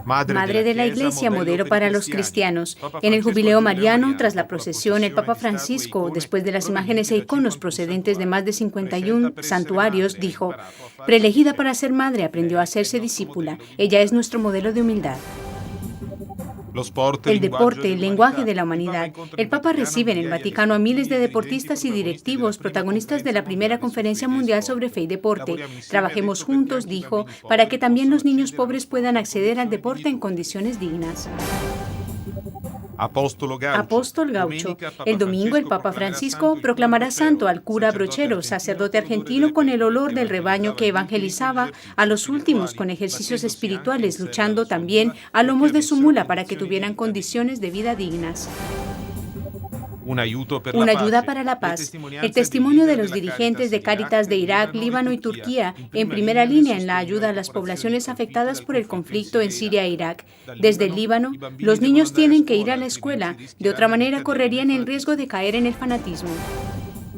Madre de la Iglesia, modelo para los cristianos. En el jubileo mariano, tras la procesión, el Papa Francisco, después de las imágenes e iconos procedentes de más de 51 santuarios, dijo: preelegida para ser madre, aprendió a hacerse discípula. Ella es nuestro modelo de humildad. El deporte, el lenguaje de la humanidad. El Papa recibe en el Vaticano a miles de deportistas y directivos, protagonistas de la primera conferencia mundial sobre fe y deporte. Trabajemos juntos, dijo, para que también los niños pobres puedan acceder al deporte en condiciones dignas. Apóstol Gaucho. El domingo el Papa Francisco proclamará santo al cura Brochero, sacerdote argentino con el olor del rebaño que evangelizaba a los últimos con ejercicios espirituales, luchando también a lomos de su mula para que tuvieran condiciones de vida dignas. Una ayuda para la paz. El testimonio de los dirigentes de Cáritas de Irak, Líbano y Turquía, en primera línea en la ayuda a las poblaciones afectadas por el conflicto en Siria e Irak. Desde el Líbano, los niños tienen que ir a la escuela, de otra manera correrían el riesgo de caer en el fanatismo.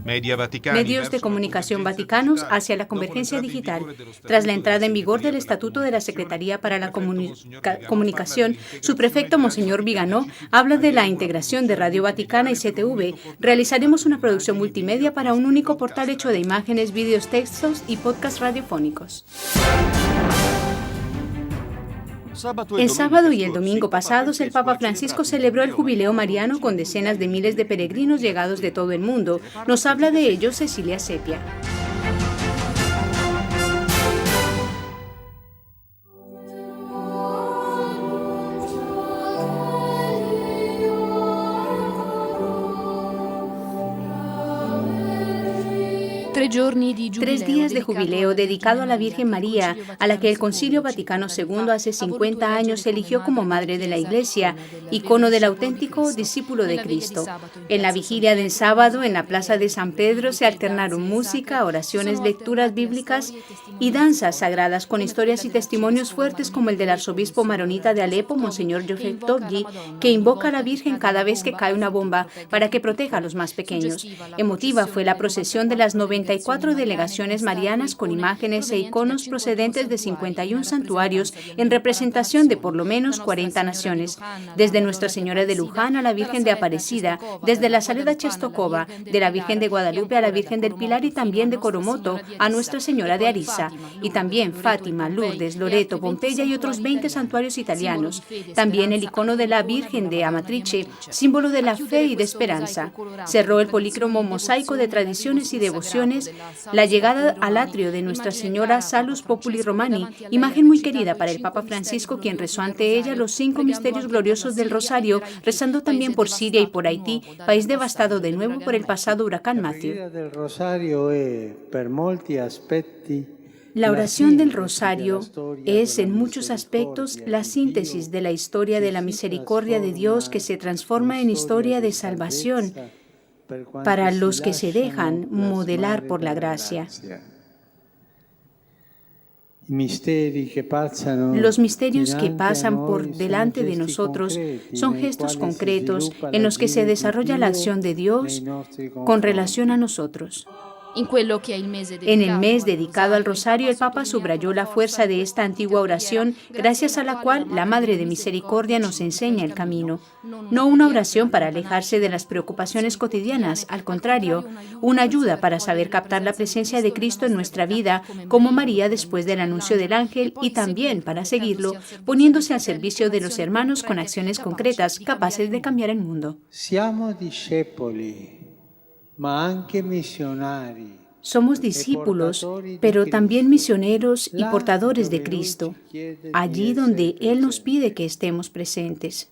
Medios de comunicación vaticanos hacia la convergencia digital. Tras la entrada en vigor del Estatuto de la Secretaría para la Comunicación, su prefecto, Monseñor Viganó, habla de la integración de Radio Vaticana y CTV. Realizaremos una producción multimedia para un único portal hecho de imágenes, vídeos, textos y podcasts radiofónicos. El sábado y el domingo pasados, el Papa Francisco celebró el jubileo mariano con decenas de miles de peregrinos llegados de todo el mundo. Nos habla de ello Cecilia Sepia. Tres días de jubileo dedicado a la Virgen María, a la que el Concilio Vaticano II hace 50 años eligió como Madre de la Iglesia, icono del auténtico discípulo de Cristo. En la vigilia del sábado, en la Plaza de San Pedro, se alternaron música, oraciones, lecturas bíblicas y danzas sagradas con historias y testimonios fuertes como el del arzobispo maronita de Alepo, Monseñor Joseph Toggi, que invoca a la Virgen cada vez que cae una bomba para que proteja a los más pequeños. Emotiva fue la procesión de las 94 delegaciones marianas con imágenes e iconos procedentes de 51 santuarios en representación de por lo menos 40 naciones, desde Nuestra Señora de Luján a la Virgen de Aparecida, desde la Saleda Czestochowa, de la Virgen de Guadalupe a la Virgen del Pilar y también de Coromoto a Nuestra Señora de Arisa, y también Fátima, Lourdes, Loreto, Pompeya y otros 20 santuarios italianos. También el icono de la Virgen de Amatrice, símbolo de la fe y de esperanza. Cerró el polícromo mosaico de tradiciones y devociones la llegada al atrio de Nuestra Señora Salus Populi Romani, imagen muy querida para el Papa Francisco, quien rezó ante ella los 5 misterios gloriosos del Rosario, rezando también por Siria y por Haití, país devastado de nuevo por el pasado huracán Matthew. La oración del Rosario es, en muchos aspectos, la síntesis de la historia de la misericordia de Dios que se transforma en historia de salvación para los que se dejan modelar por la gracia. Los misterios que pasan por delante de nosotros son gestos concretos en los que se desarrolla la acción de Dios con relación a nosotros. En el mes dedicado al Rosario, el Papa subrayó la fuerza de esta antigua oración, gracias a la cual la Madre de Misericordia nos enseña el camino. No una oración para alejarse de las preocupaciones cotidianas, al contrario, una ayuda para saber captar la presencia de Cristo en nuestra vida, como María después del anuncio del ángel, y también para seguirlo, poniéndose al servicio de los hermanos con acciones concretas capaces de cambiar el mundo. Somos discípulos, pero también misioneros y portadores de Cristo, allí donde Él nos pide que estemos presentes.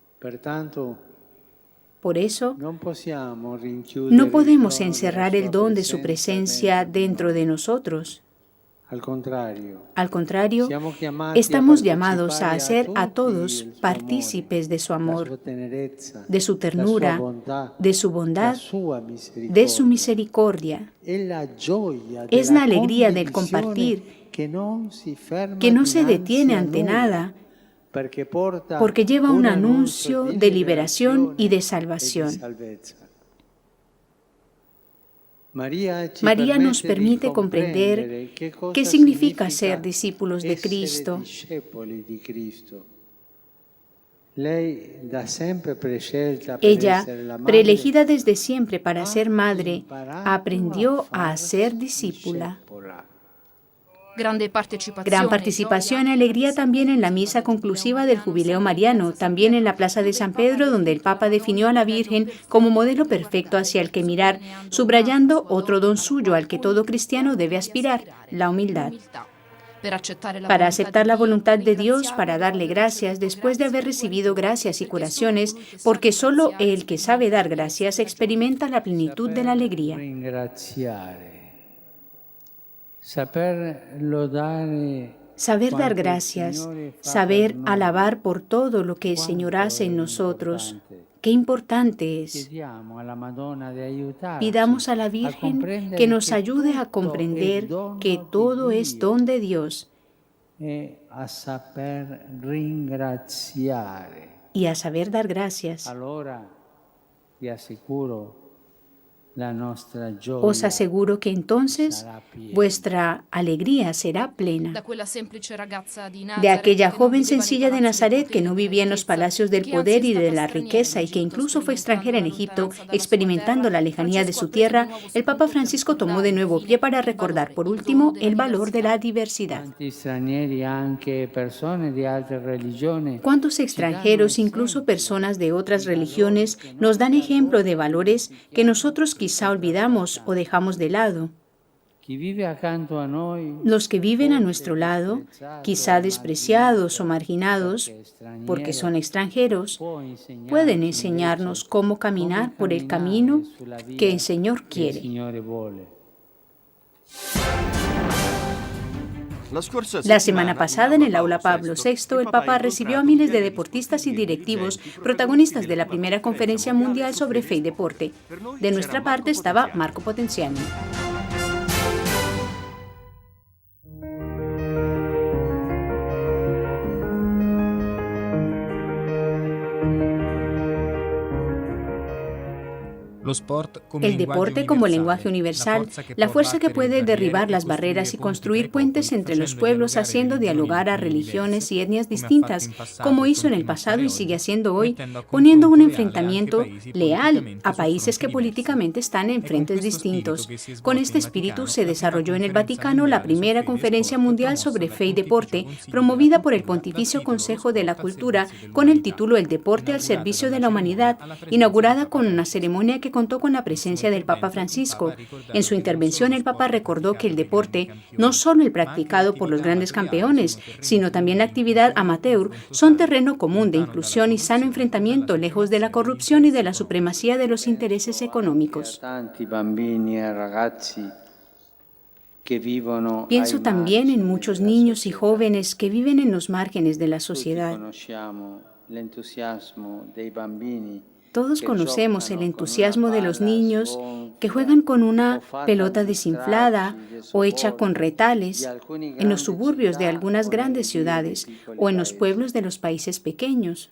Por eso, no podemos encerrar el don de su presencia dentro de nosotros. Al contrario, estamos llamados a hacer a todos partícipes de su amor, de su ternura, de su bondad, de su misericordia. Es la alegría del compartir, que no se detiene ante nada, porque lleva un anuncio de liberación y de salvación. María nos permite comprender qué significa ser discípulos de Cristo. Ella, preelegida desde siempre para ser madre, aprendió a ser discípula. Gran participación y alegría también en la misa conclusiva del Jubileo Mariano, también en la Plaza de San Pedro, donde el Papa definió a la Virgen como modelo perfecto hacia el que mirar, subrayando otro don suyo al que todo cristiano debe aspirar, la humildad. Para aceptar la voluntad de Dios, para darle gracias después de haber recibido gracias y curaciones, porque solo el que sabe dar gracias experimenta la plenitud de la alegría. Saber dar gracias, saber alabar por todo lo que el Señor hace en nosotros. Qué importante es. Pidamos a la Virgen que nos ayude a comprender que todo es don de Dios y a saber dar gracias. Os aseguro que entonces vuestra alegría será plena. De aquella joven sencilla de Nazaret que no vivía en los palacios del poder y de la riqueza y que incluso fue extranjera en Egipto, experimentando la lejanía de su tierra, el Papa Francisco tomó de nuevo pie para recordar, por último, el valor de la diversidad. ¿Cuántos extranjeros, incluso personas de otras religiones, nos dan ejemplo de valores que nosotros quizá olvidamos o dejamos de lado? Los que viven a nuestro lado, quizá despreciados o marginados porque son extranjeros, pueden enseñarnos cómo caminar por el camino que el Señor quiere. La semana pasada, en el aula Pablo VI, el Papa recibió a miles de deportistas y directivos protagonistas de la primera conferencia mundial sobre fe y deporte. De nuestra parte estaba Marco Potenziani. El deporte como lenguaje universal, la fuerza que puede derribar las barreras y construir puentes entre los pueblos, haciendo dialogar a religiones y etnias distintas, como hizo en el pasado y sigue haciendo hoy, poniendo un enfrentamiento leal a países que políticamente están en frentes distintos. Con este espíritu se desarrolló en el Vaticano la primera conferencia mundial sobre fe y deporte, promovida por el Pontificio Consejo de la Cultura, con el título El deporte al servicio de la humanidad, inaugurada con una ceremonia que contó con la presencia del Papa Francisco. En su intervención, el Papa recordó que el deporte, no solo el practicado por los grandes campeones, sino también la actividad amateur, son terreno común de inclusión y sano enfrentamiento, lejos de la corrupción y de la supremacía de los intereses económicos. Pienso también en muchos niños y jóvenes que viven en los márgenes de la sociedad. Todos conocemos el entusiasmo de los niños que juegan con una pelota desinflada o hecha con retales en los suburbios de algunas grandes ciudades o en los pueblos de los países pequeños.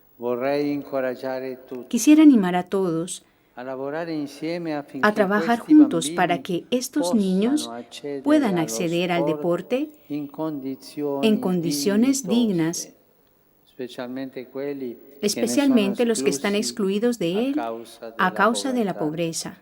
Quisiera animar a todos a trabajar juntos para que estos niños puedan acceder al deporte en condiciones dignas, especialmente los que están excluidos de él a causa de la pobreza.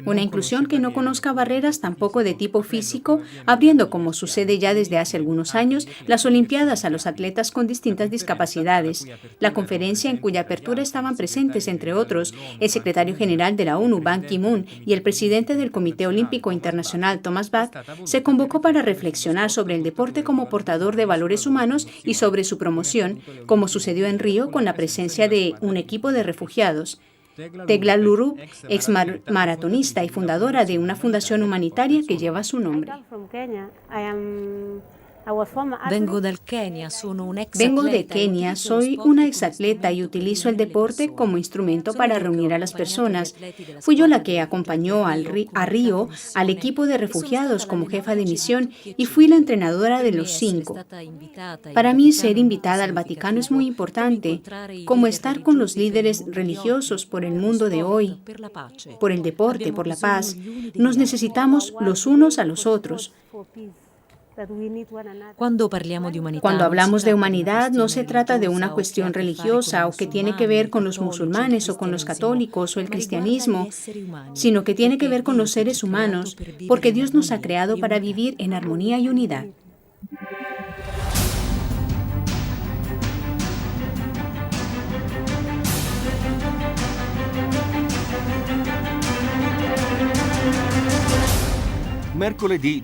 Una inclusión que no conozca barreras tampoco de tipo físico, abriendo, como sucede ya desde hace algunos años, las Olimpiadas a los atletas con distintas discapacidades. La conferencia, en cuya apertura estaban presentes, entre otros, el secretario general de la ONU, Ban Ki-moon, y el presidente del Comité Olímpico Internacional, Thomas Bach, se convocó para reflexionar sobre el deporte como portador de valores humanos y sobre su promoción, como sucedió en Río con la presencia de un equipo de refugiados. Tegla Luru, ex maratonista y fundadora de una fundación humanitaria que lleva su nombre. Vengo de Kenia, soy una exatleta y utilizo el deporte como instrumento para reunir a las personas. Fui yo la que acompañó a Río al equipo de refugiados como jefa de misión y fui la entrenadora de los 5. Para mí, ser invitada al Vaticano es muy importante, como estar con los líderes religiosos por el mundo de hoy, por el deporte, por la paz. Nos necesitamos los unos a los otros. Cuando hablamos de humanidad, no se trata de una cuestión religiosa o que tiene que ver con los musulmanes o con los católicos o el cristianismo, sino que tiene que ver con los seres humanos, porque Dios nos ha creado para vivir en armonía y unidad.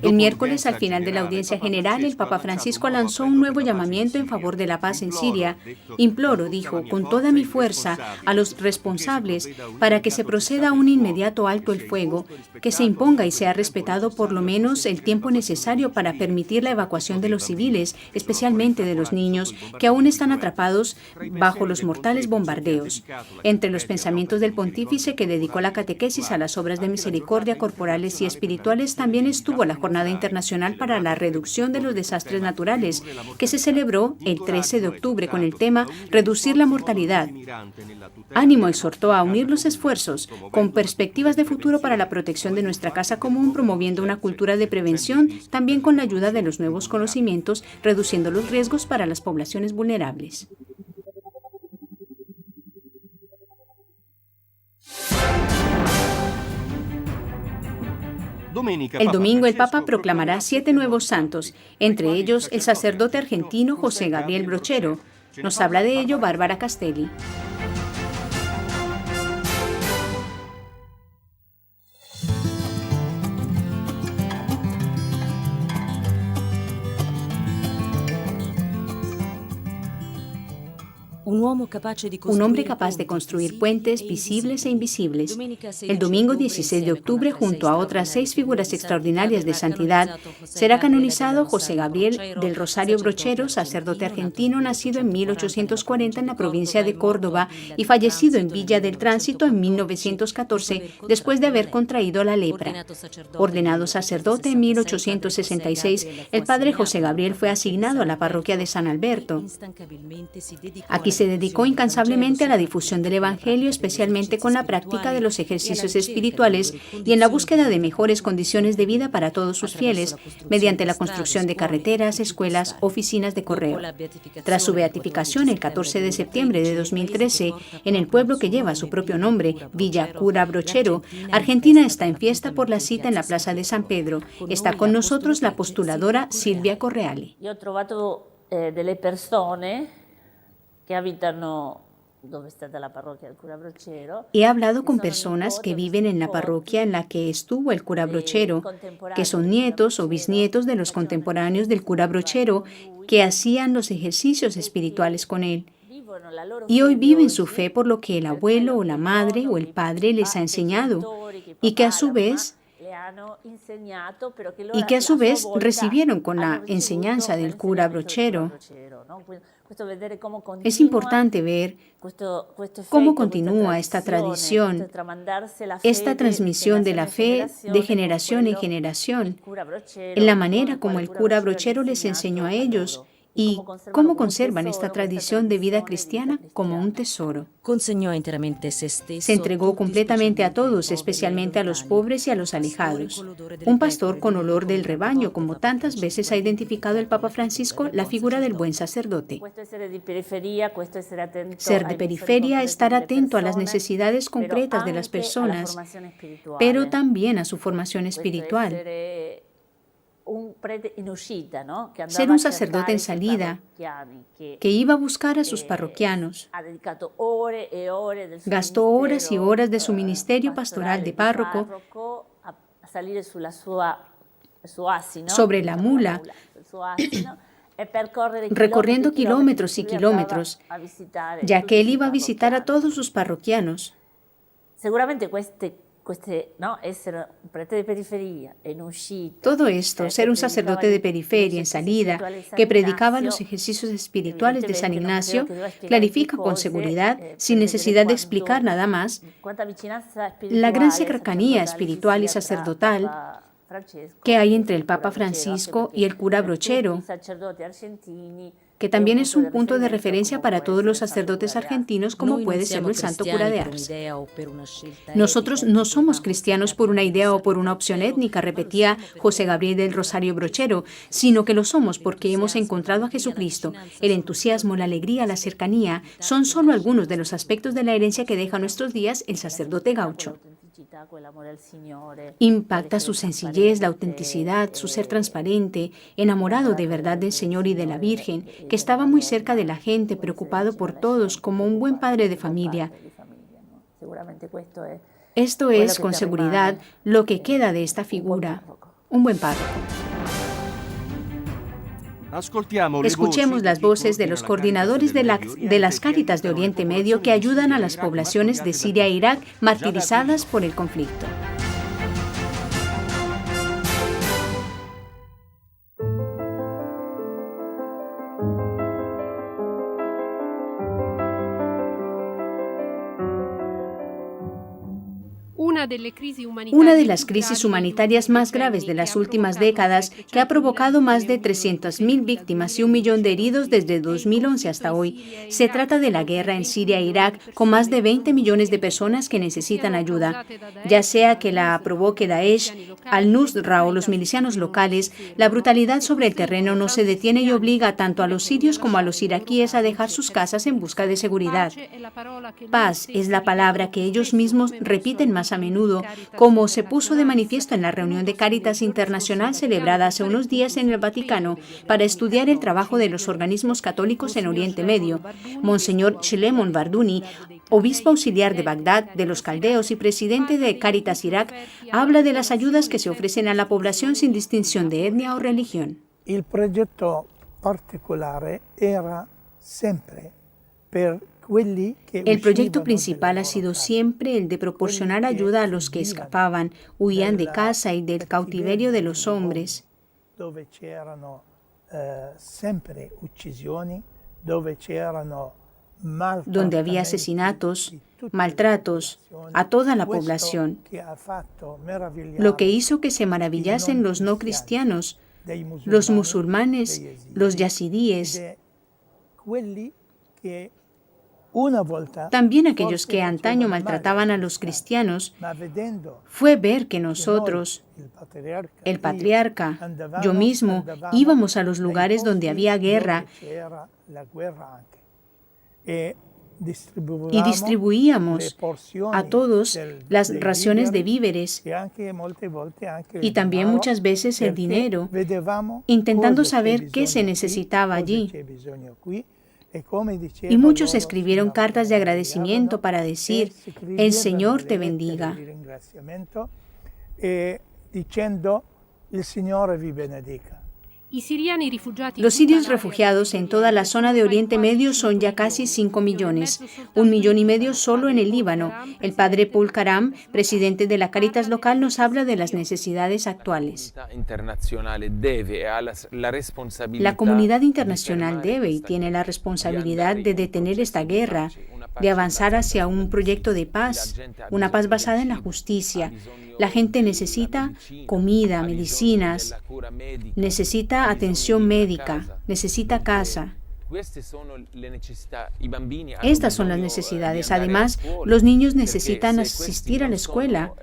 El miércoles, al final de la audiencia general, el Papa Francisco lanzó un nuevo llamamiento en favor de la paz en Siria. Imploro, dijo, con toda mi fuerza a los responsables para que se proceda a un inmediato alto el fuego, que se imponga y sea respetado por lo menos el tiempo necesario para permitir la evacuación de los civiles, especialmente de los niños, que aún están atrapados bajo los mortales bombardeos. Entre los pensamientos del pontífice, que dedicó la catequesis a las obras de misericordia corporales y espirituales, también estuvo la Jornada Internacional para la Reducción de los Desastres Naturales, que se celebró el 13 de octubre con el tema Reducir la mortalidad. Ánimo exhortó a unir los esfuerzos con perspectivas de futuro para la protección de nuestra casa común, promoviendo una cultura de prevención, también con la ayuda de los nuevos conocimientos, reduciendo los riesgos para las poblaciones vulnerables. El domingo el Papa proclamará 7 nuevos santos, entre ellos el sacerdote argentino José Gabriel Brochero. Nos habla de ello Bárbara Castelli. Un hombre capaz de construir puentes visibles e invisibles. El domingo 16 de octubre, junto a otras 6 figuras extraordinarias de santidad, será canonizado José Gabriel del Rosario Brochero, sacerdote argentino nacido en 1840 en la provincia de Córdoba y fallecido en Villa del Tránsito en 1914 después de haber contraído la lepra. Ordenado sacerdote en 1866, el padre José Gabriel fue asignado a la parroquia de San Alberto. Aquí se dedicó incansablemente a la difusión del Evangelio, especialmente con la práctica de los ejercicios espirituales y en la búsqueda de mejores condiciones de vida para todos sus fieles, mediante la construcción de carreteras, escuelas, oficinas de correo. Tras su beatificación el 14 de septiembre de 2013, en el pueblo que lleva su propio nombre, Villa Cura Brochero, Argentina está en fiesta por la cita en la Plaza de San Pedro. Está con nosotros la postuladora Silvia Correali. Yo he trovato delle persone que habitan donde está la parroquia del cura Brochero. He hablado con personas que viven en la parroquia en la que estuvo el cura Brochero, que son nietos o bisnietos de los contemporáneos del cura Brochero que hacían los ejercicios espirituales con él. Y hoy viven su fe por lo que el abuelo o la madre o el padre les ha enseñado y que a su vez recibieron con la enseñanza del cura Brochero. Es importante ver cómo continúa esta tradición, esta transmisión de la fe de generación en generación, en la manera como el cura Brochero les enseñó a ellos y cómo conservan esta tradición de vida cristiana como un tesoro. Se entregó completamente a todos, especialmente a los pobres y a los alejados. Un pastor con olor del rebaño, como tantas veces ha identificado el Papa Francisco la figura del buen sacerdote. Ser de periferia, estar atento a las necesidades concretas de las personas, pero también a su formación espiritual. Ser un sacerdote en salida que iba a buscar a sus parroquianos. Gastó horas y horas de su ministerio pastoral de párroco sobre la mula, recorriendo kilómetros y kilómetros, ya que él iba a visitar a todos sus parroquianos. Seguramente todo esto, ser un sacerdote de periferia, en salida, que predicaba los ejercicios espirituales de San Ignacio, clarifica con seguridad, sin necesidad de explicar nada más, la gran cercanía espiritual y sacerdotal que hay entre el Papa Francisco y el cura Brochero, que también es un punto de referencia para todos los sacerdotes argentinos, como puede serlo el Santo Cura de Ars. Nosotros no somos cristianos por una idea o por una opción étnica, repetía José Gabriel del Rosario Brochero, sino que lo somos porque hemos encontrado a Jesucristo. El entusiasmo, la alegría, la cercanía son solo algunos de los aspectos de la herencia que deja a nuestros días el sacerdote gaucho. Impacta su sencillez, la autenticidad, su ser transparente, enamorado de verdad del Señor y de la Virgen, que estaba muy cerca de la gente, preocupado por todos, como un buen padre de familia. Esto es, con seguridad, lo que queda de esta figura, un buen párroco. Escuchemos las voces de los coordinadores de las Cáritas de Oriente Medio que ayudan a las poblaciones de Siria e Irak martirizadas por el conflicto. Una de las crisis humanitarias más graves de las últimas décadas, que ha provocado más de 300.000 víctimas y 1 millón de heridos desde 2011 hasta hoy, se trata de la guerra en Siria e Irak, con más de 20 millones de personas que necesitan ayuda. Ya sea que la provoque Daesh, al-Nusra o los milicianos locales, la brutalidad sobre el terreno no se detiene y obliga tanto a los sirios como a los iraquíes a dejar sus casas en busca de seguridad. Paz es la palabra que ellos mismos repiten más a menudo, como se puso de manifiesto en la reunión de Cáritas Internacional celebrada hace unos días en el Vaticano para estudiar el trabajo de los organismos católicos en Oriente Medio. Monseñor Shlemon Barduni, obispo auxiliar de Bagdad, de los Caldeos y presidente de Cáritas Irak, habla de las ayudas que se ofrecen a la población sin distinción de etnia o religión. El proyecto particular era siempre El proyecto principal ha sido siempre el de proporcionar ayuda a los que escapaban, huían de casa y del cautiverio de los hombres, donde había asesinatos, maltratos a toda la población. Lo que hizo que se maravillasen los no cristianos, los musulmanes, los yazidíes, también aquellos que antaño maltrataban a los cristianos, fue ver que nosotros, el patriarca, yo mismo, íbamos a los lugares donde había guerra y distribuíamos a todos las raciones de víveres y también muchas veces el dinero, intentando saber qué se necesitaba allí. Y muchos escribieron cartas de agradecimiento para decir, el Señor te bendiga. Los sirios refugiados en toda la zona de Oriente Medio son ya casi 5 millones, 1,5 millones solo en el Líbano. El padre Paul Karam, presidente de la Cáritas local, nos habla de las necesidades actuales. La comunidad internacional debe y tiene la responsabilidad de detener esta guerra, de avanzar hacia un proyecto de paz, una paz basada en la justicia. La gente necesita comida, medicinas, necesita atención médica, necesita casa. Estas son las necesidades. Además, los niños necesitan asistir a la escuela,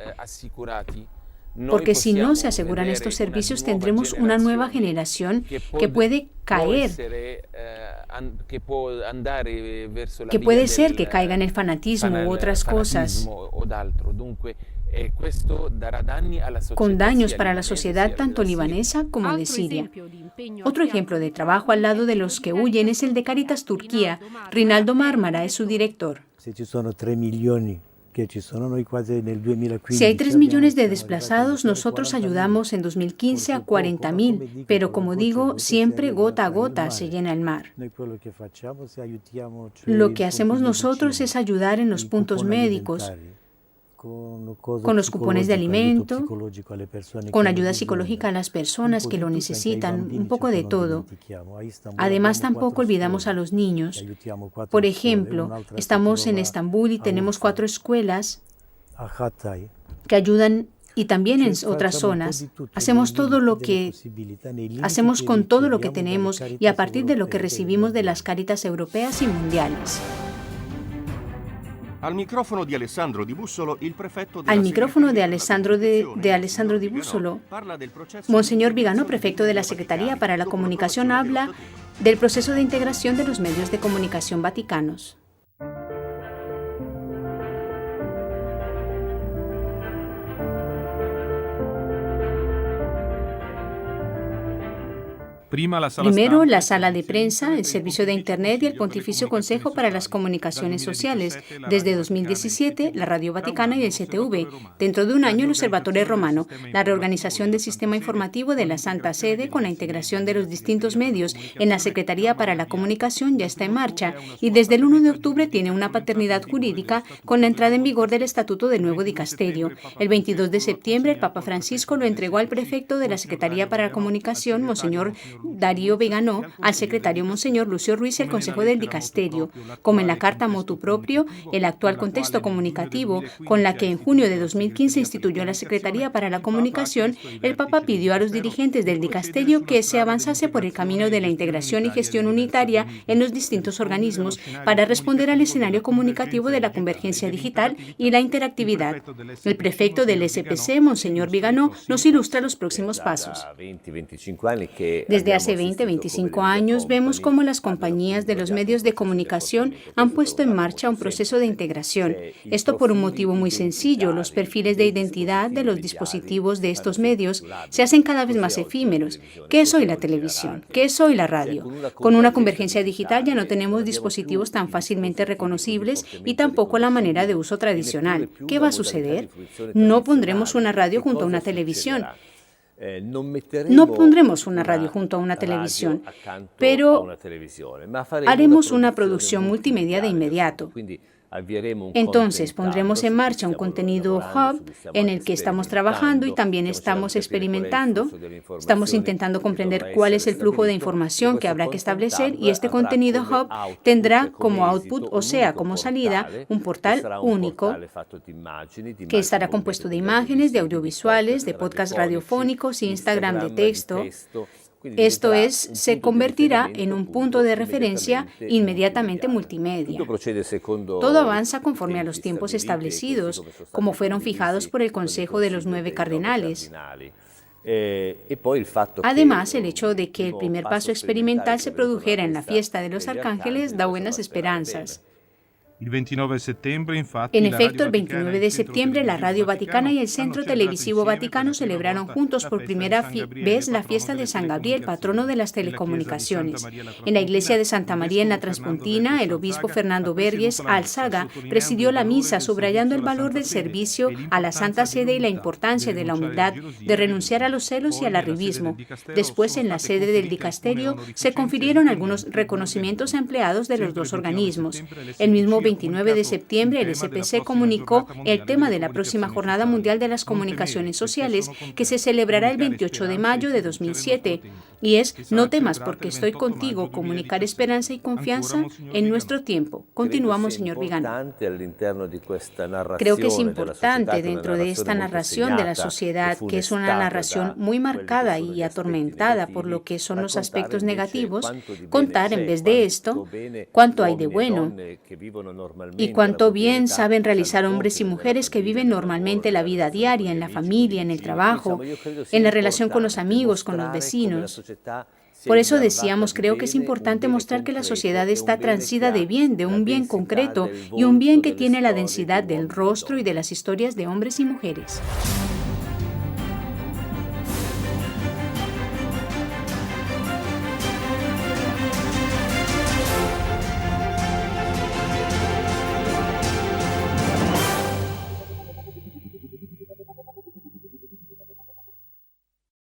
porque si no se aseguran estos servicios, tendremos una nueva generación que puede caer, que puede ser que caiga en el fanatismo u otras cosas, con daños para la sociedad tanto libanesa como de Siria. Otro ejemplo de trabajo al lado de los que huyen es el de Cáritas Turquía. Rinaldo Mármara es su director. Si hay 3 millones de desplazados, nosotros ayudamos en 2015 a 40.000, pero como digo, siempre gota a gota se llena el mar. Lo que hacemos nosotros es ayudar en los puntos médicos, con los cupones de alimento, con ayuda psicológica a las personas que lo necesitan, un poco de todo. Además, tampoco olvidamos a los niños. Por ejemplo, estamos en Estambul y tenemos 4 escuelas que ayudan y también en otras zonas. Hacemos todo lo que hacemos con todo lo que tenemos y a partir de lo que recibimos de las Cáritas europeas y mundiales. Al micrófono de Alessandro Di Bussolo, Monseñor Vigano, prefecto de la Secretaría para la Comunicación, habla del proceso de integración de los medios de comunicación vaticanos. Primero, la sala de prensa, el servicio de Internet y el Pontificio Consejo para las Comunicaciones Sociales. Desde 2017, la Radio Vaticana y el CTV. Dentro de un año, el Observatorio Romano. La reorganización del sistema informativo de la Santa Sede con la integración de los distintos medios en la Secretaría para la Comunicación ya está en marcha y desde el 1 de octubre tiene una paternidad jurídica con la entrada en vigor del Estatuto del nuevo dicasterio. El 22 de septiembre, el Papa Francisco lo entregó al prefecto de la Secretaría para la Comunicación, Monseñor Darío Vegano, al secretario Monseñor Lucio Ruiz y el Consejo del Dicasterio. Como en la carta motu proprio, el actual contexto comunicativo con la que en junio de 2015 instituyó la Secretaría para la Comunicación, el Papa pidió a los dirigentes del Dicasterio que se avanzase por el camino de la integración y gestión unitaria en los distintos organismos para responder al escenario comunicativo de la convergencia digital y la interactividad. El prefecto del SPC, Monseñor Vigano, nos ilustra los próximos pasos. Desde hace 20-25 años vemos cómo las compañías de los medios de comunicación han puesto en marcha un proceso de integración. Esto por un motivo muy sencillo. Los perfiles de identidad de los dispositivos de estos medios se hacen cada vez más efímeros. ¿Qué es hoy la televisión? ¿Qué es hoy la radio? Con una convergencia digital ya no tenemos dispositivos tan fácilmente reconocibles y tampoco la manera de uso tradicional. ¿Qué va a suceder? No pondremos una radio junto a una televisión. No pondremos una radio junto a una televisión, pero haremos una producción multimedia de inmediato. Entonces pondremos en marcha un contenido hub en el que estamos trabajando y también estamos experimentando. Estamos intentando comprender cuál es el flujo de información que habrá que establecer y este contenido hub tendrá como output, o sea, como salida, un portal único que estará compuesto de imágenes, de audiovisuales, de podcasts radiofónicos, Instagram de texto. Esto es, se convertirá en un punto de referencia inmediatamente multimedia. Todo avanza conforme a los tiempos establecidos, como fueron fijados por el Consejo de los 9 Cardenales. Además, el hecho de que el primer paso experimental se produjera en la fiesta de los arcángeles da buenas esperanzas. En efecto, el 29 de septiembre, la Radio Vaticana y el Centro Televisivo Vaticano celebraron juntos por primera vez la fiesta de San Gabriel, patrono de las telecomunicaciones. En la iglesia de Santa María en la Transpontina, el obispo Fernando Verghes Alzaga presidió la misa, subrayando el valor del servicio a la Santa Sede y la importancia de la humildad, de renunciar a los celos y al arribismo. Después, en la sede del dicasterio, se confirieron algunos reconocimientos a empleados de los dos organismos. El mismo 29 de septiembre, el SPC comunicó el tema de la próxima Jornada Mundial de las Comunicaciones Sociales, que se celebrará el 28 de mayo de 2007, y es "No temas porque estoy contigo, comunicar esperanza y confianza en nuestro tiempo". Continuamos, señor Vigano. Creo que es importante dentro de esta narración de la sociedad, que es una narración muy marcada y atormentada por lo que son los aspectos negativos, contar en vez de esto cuánto hay de bueno y cuánto bien saben realizar hombres y mujeres que viven normalmente la vida diaria, en la familia, en el trabajo, en la relación con los amigos, con los vecinos. Por eso decíamos, creo que es importante mostrar que la sociedad está transida de bien, de un bien concreto y un bien que tiene la densidad del rostro y de las historias de hombres y mujeres.